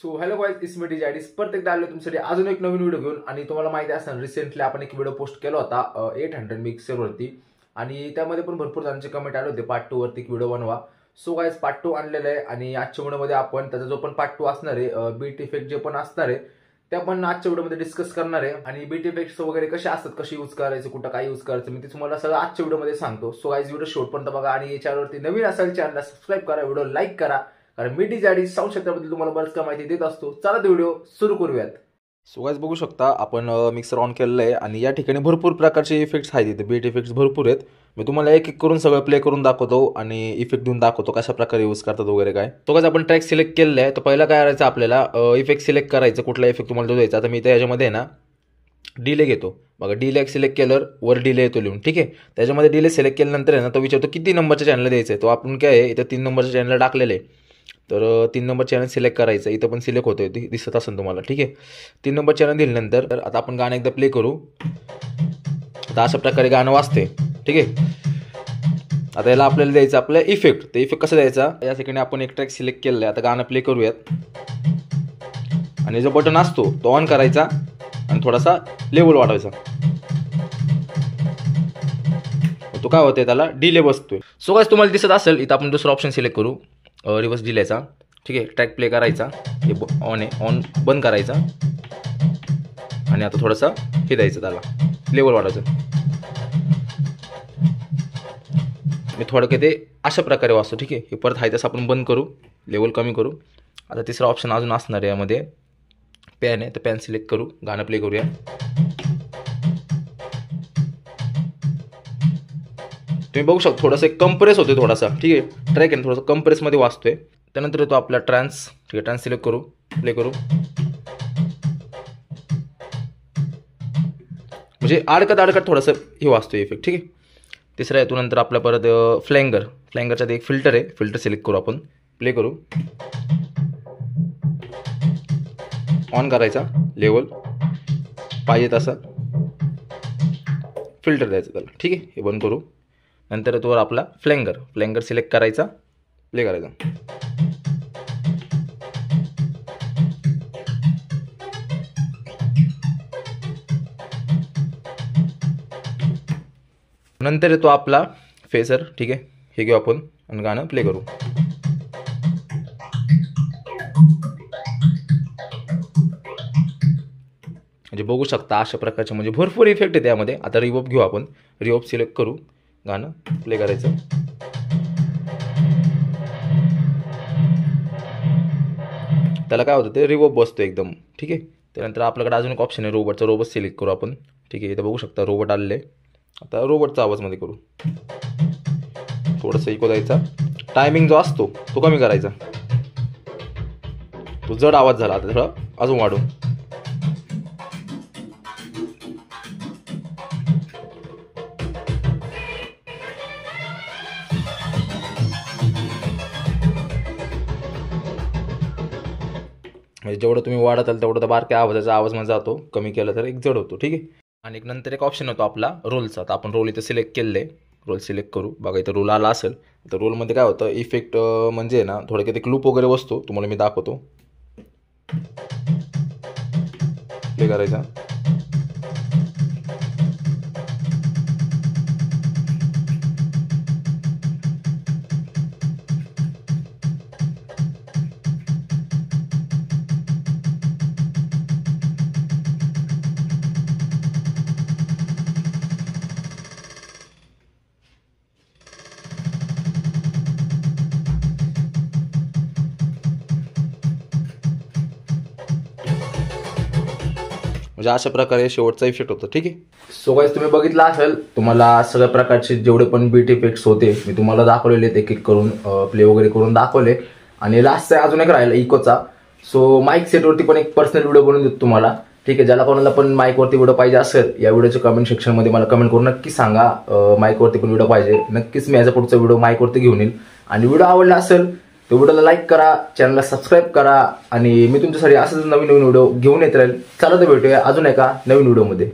So hello guys, it's me DJ आयडीज. प्रत्येकदा आलो तुमच्यासाठी अजून एक नवीन व्हिडिओ घेऊन. आणि तुम्हाला माहिती असेल रिसेंटली आपण एक व्हिडिओ पोस्ट केला होता 800 मिक्सर वरती, आणि त्यामध्ये पण भरपूर जणांचे कमेंट आले होते पार्ट 2 वरती व्हिडिओ बनवा. सो गाइस, पार्ट 2 आणलेला आहे आणि आजच्या व्हिडिओमध्ये आपण त्याचा जो पण पार्ट 2 असणार आहे, बीट इफेक्ट जे पण असणार आहे ते आपण आजच्या व्हिडिओमध्ये डिस्कस करणार आहे. आणि बीट इफेक्ट्स वगैरे कसे असतात, कशी यूज करायचे, कुठं काय यूज करायचं, मी ते तुम्हाला सगळं आजच्या व्हिडिओमध्ये सांगतो. सो गाइस, व्हिडिओ शेवटपर्यंत बघा आणि चॅनलवरती नवीन असेल चॅनलला सबस्क्राईब करा, व्हिडिओ लाईक करा, कारण मी डीजे आयडीज साऊंड क्षेत्राबद्दल तुम्हाला बरंच काय माहिती देत असतो. चला तर व्हिडिओ सुरू करूयात. सो गाइस, बघू शकता आपण मिक्सर ऑन केलेलं आहे आणि या ठिकाणी भरपूर प्रकारचे इफेक्ट्स आहेत. इथे बीट इफेक्ट्स भरपूर आहेत. मी तुम्हाला एक एक करून सगळं प्ले करून दाखवतो आणि इफेक्ट देऊन दाखवतो कशा प्रकारे यूज करतात वगैरे काय. तो गाइस, आपण ट्रॅक सिलेक्ट केलेला आहे. तर पहिला काय करायचं आपल्याला, इफेक्ट सिलेक्ट करायचं, कुठला इफेक्ट तुम्हाला तो द्यायचा. आता मी इथे याच्यामध्ये ना डिले घेतो. बघा, डिले सिलेक्ट केल्यावर वर डिले येतो लिहून, ठीक आहे. त्याच्यामध्ये डिले सिलेक्ट केल्यानंतर आहे ना तो विचारतो किती नंबरच्या चॅनलला द्यायचं आहे. तो आपण काय आहे इथं 3 नंबरच्या चॅनलला टाकलेले आहे. तर 3 नंबर चॅनल सिलेक्ट करायचं. इथं पण सिलेक्ट होतोय, दिसत असेल तुम्हाला, ठीक आहे. 3 नंबर चॅनल दिल्यानंतर तर आता आपण गाणं एकदा प्ले करू. आता अशा प्रकारे गाणं वाजते, ठीक आहे. आता याला आपल्याला द्यायचं आपलं इफेक्ट. ते इफेक्ट कसं द्यायचा, या ठिकाणी आपण एक ट्रॅक सिलेक्ट केलेला आहे. आता गाणं प्ले करूयात आणि जो बटन असतो तो ऑन करायचा आणि थोडासा लेवल वाढवायचा. तो काय होतंय, त्याला डिले बसतोय. सो गाइस, तुम्हाला दिसत असेल इथं आपण दुसरा ऑप्शन सिलेक्ट करू, रिव्हर्स डिलेचा, ठीक आहे. ट्रॅक प्ले करायचा, हे ऑन आहे, ऑन बंद करायचा आणि आता थोडंसं हे द्यायचं, त्याला लेवल वाढवायचं. मी थोडं काही ते अशा प्रकारे वाचतो, ठीक आहे. हे परत आहे तसं आपण बंद करू, लेवल कमी करू. आता तिसरा ऑप्शन अजून असणार आहे यामध्ये, पॅन आहे, तर पॅन सिलेक्ट करू, गाणं प्ले करूया. तुम्ही बघू शकता थोडंसं कंप्रेस होते, थोडासा, ठीक आहे. ट्रॅक आहे थोडंसं कंप्रेसमध्ये वाचतोय. त्यानंतर येतो आपला ट्रान्स, ठीक आहे. ट्रान्स सिलेक्ट करू, प्ले करू. म्हणजे अडकत थोडंसं हे वाचतोय इफेक्ट, ठीक आहे. तिसरा येतो नंतर आपला परत फ्लँगरचा एक फिल्टर आहे, फिल्टर सिलेक्ट करू आपण, प्ले करू. ऑन करायचा, लेवल पाहिजे तसा फिल्टर द्यायचा त्याला, ठीक आहे. हे बंद करू. नंतर तो आपला फ्लँगर सिलेक्ट करायचा, प्ले करायचा. नंतर येतो आपला फेसर, ठीक आहे. हे घेऊ आपण आणि गाणं प्ले करू. म्हणजे बघू शकता अशा प्रकारचे म्हणजे भरपूर इफेक्ट आहे त्यामध्ये. आता रिवर्ब घेऊ आपण, रिवर्ब सिलेक्ट करू, गाणं प्ले करायचं. त्याला काय होतं, ते रिवर्ब बसतो एकदम, ठीक आहे. त्यानंतर आपल्याकडे अजून एक ऑप्शन आहे रोबोटचा, रोबोट सिलेक्ट करू आपण, ठीक आहे. इथं बघू शकता रोबोट आलेले. आता रोबोटचा आवाजमध्ये करू, थोडंसं इको द्यायचा. टायमिंग जो असतो तो कमी करायचा, तो जड आवाज झाला. आता थोडं अजून वाढून. म्हणजे जेवढं तुम्ही वाढताल तेवढं तर बारक्या आवाजाचा आवाज मध्ये जातो, कमी केलं तर एक जड होतो, ठीक आहे. आणि नंतर एक ऑप्शन होतो आपला रोलचा. तर आपण रोल इथं सिलेक्ट केलेले, रोल सिलेक्ट करू. बघा इथं रोल आला असेल. तर रोलमध्ये काय होतं, इफेक्ट म्हणजे ना थोडक्यात एक लूप वगैरे बसतो, तुम्हाला मी दाखवतो. प्ले करायचा. म्हणजे अशा प्रकारे शेवटचा इफेक्ट होतो, ठीक आहे. सो गाइस, तुम्ही बघितलं असेल, तुम्हाला सगळ्या प्रकारचे जेवढे पण बीट इफेक्ट्स होते मी तुम्हाला दाखवलेले, एक एक करून प्ले वगैरे करून दाखवले. आणि लास्टचा अजून एक राहिला इकोचा. सो माईक सेटवरती पण एक पर्सनल व्हिडिओ बनवून देतो तुम्हाला, ठीक आहे. ज्याला कोणाला पण माईकवरती व्हिडिओ पाहिजे असेल, या व्हिडिओच्या कमेंट सेक्शनमध्ये मला कमेंट करून नक्की सांगा, माईकवरती पण व्हिडिओ पाहिजे. नक्कीच मी याचा पुढचा व्हिडिओ माईकवरती घेऊन येईल. आणि व्हिडिओ आवडला असेल तर व्हिडिओला लाईक करा, चॅनलला सबस्क्राईब करा आणि मी तुमच्यासाठी असंच नवीन व्हिडिओ घेऊन येत राहील. चला तर भेटूया अजून एका नवीन व्हिडिओमध्ये.